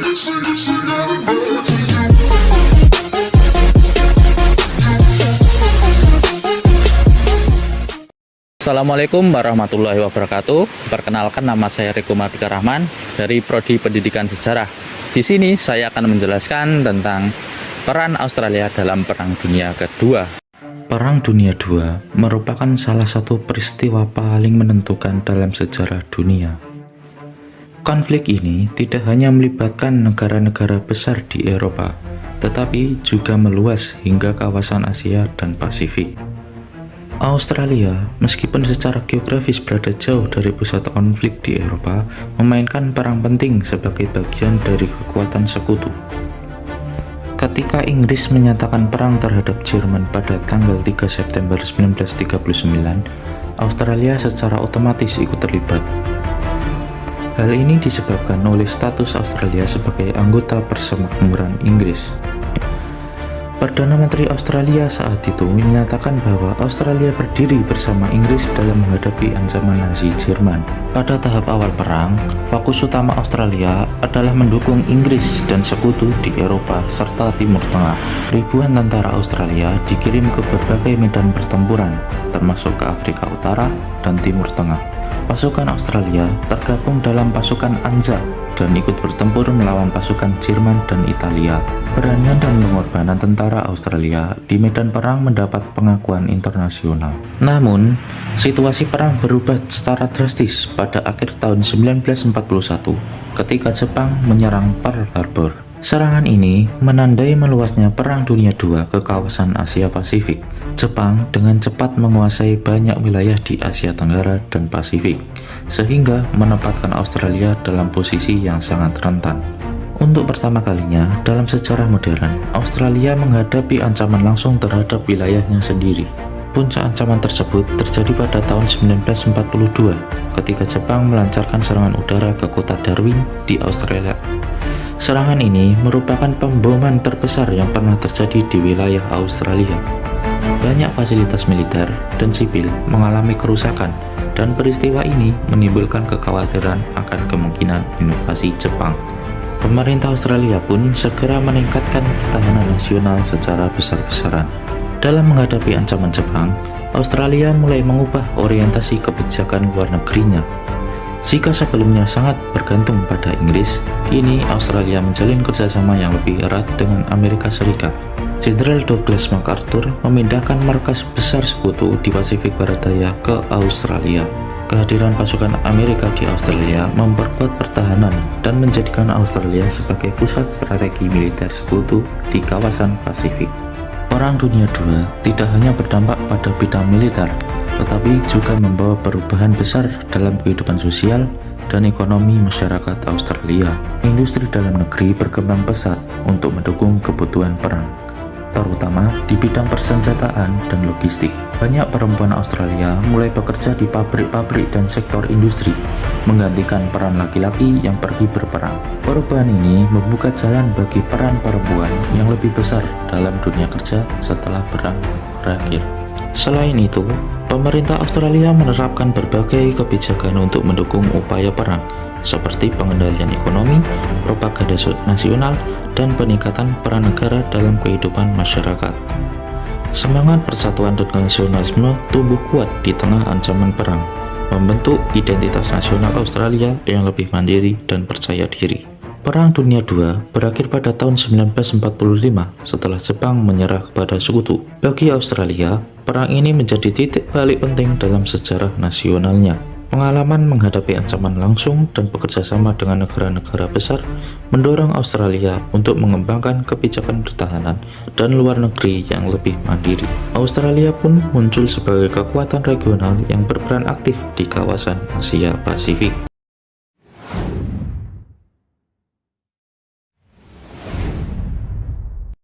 Assalamualaikum warahmatullahi wabarakatuh. Perkenalkan, nama saya Riko Mardika Rahman dari Prodi Pendidikan Sejarah. Di sini saya akan menjelaskan tentang peran Australia dalam Perang Dunia Kedua. Perang Dunia II merupakan salah satu peristiwa paling menentukan dalam sejarah dunia. Konflik ini tidak hanya melibatkan negara-negara besar di Eropa, tetapi juga meluas hingga kawasan Asia dan Pasifik. Australia, meskipun secara geografis berada jauh dari pusat konflik di Eropa, memainkan peran penting sebagai bagian dari kekuatan sekutu. Ketika Inggris menyatakan perang terhadap Jerman pada tanggal 3 September 1939, Australia secara otomatis ikut terlibat. Hal ini disebabkan oleh status Australia sebagai anggota Persemakmuran Inggris. Perdana Menteri Australia saat itu menyatakan bahwa Australia berdiri bersama Inggris dalam menghadapi ancaman Nazi Jerman. Pada tahap awal perang, fokus utama Australia adalah mendukung Inggris dan sekutu di Eropa serta Timur Tengah. Ribuan tentara Australia dikirim ke berbagai medan pertempuran, termasuk ke Afrika Utara dan Timur Tengah. Pasukan Australia tergabung dalam pasukan ANZA dan ikut bertempur melawan pasukan Jerman dan Italia. Keberanian dan pengorbanan tentara Australia di medan perang mendapat pengakuan internasional. Namun, situasi perang berubah secara drastis pada akhir tahun 1941 ketika Jepang menyerang Pearl Harbor. Serangan ini menandai meluasnya Perang Dunia II ke kawasan Asia Pasifik. Jepang dengan cepat menguasai banyak wilayah di Asia Tenggara dan Pasifik, sehingga menempatkan Australia dalam posisi yang sangat rentan. Untuk pertama kalinya dalam sejarah modern, Australia menghadapi ancaman langsung terhadap wilayahnya sendiri. Puncak ancaman tersebut terjadi pada tahun 1942 ketika Jepang melancarkan serangan udara ke kota Darwin di Australia. Serangan ini merupakan pemboman terbesar yang pernah terjadi di wilayah Australia. Banyak fasilitas militer dan sipil mengalami kerusakan, dan peristiwa ini menimbulkan kekhawatiran akan kemungkinan invasi Jepang. Pemerintah Australia pun segera meningkatkan pertahanan nasional secara besar-besaran. Dalam menghadapi ancaman Jepang, Australia mulai mengubah orientasi kebijakan luar negerinya. Jika sebelumnya sangat bergantung pada Inggris, kini Australia menjalin kerjasama yang lebih erat dengan Amerika Serikat. Jenderal Douglas MacArthur memindahkan markas besar sekutu di Pasifik Barat Daya ke Australia. Kehadiran pasukan Amerika di Australia memperkuat pertahanan dan menjadikan Australia sebagai pusat strategi militer sekutu di kawasan Pasifik. Perang Dunia II tidak hanya berdampak pada bidang militer, tetapi juga membawa perubahan besar dalam kehidupan sosial dan ekonomi masyarakat Australia. Industri dalam negeri berkembang pesat untuk mendukung kebutuhan perang, terutama di bidang persenjataan dan logistik. Banyak perempuan Australia mulai bekerja di pabrik-pabrik dan sektor industri, menggantikan peran laki-laki yang pergi berperang. Perubahan ini membuka jalan bagi peran perempuan yang lebih besar dalam dunia kerja setelah perang berakhir. Selain itu, pemerintah Australia menerapkan berbagai kebijakan untuk mendukung upaya perang, seperti pengendalian ekonomi, propaganda nasional, dan peningkatan peran negara dalam kehidupan masyarakat. Semangat persatuan dan nasionalisme tumbuh kuat di tengah ancaman perang, membentuk identitas nasional Australia yang lebih mandiri dan percaya diri. Perang Dunia II berakhir pada tahun 1945 setelah Jepang menyerah kepada sekutu. Bagi Australia, perang ini menjadi titik balik penting dalam sejarah nasionalnya. Pengalaman menghadapi ancaman langsung dan bekerjasama dengan negara-negara besar mendorong Australia untuk mengembangkan kebijakan pertahanan dan luar negeri yang lebih mandiri. Australia pun muncul sebagai kekuatan regional yang berperan aktif di kawasan Asia Pasifik.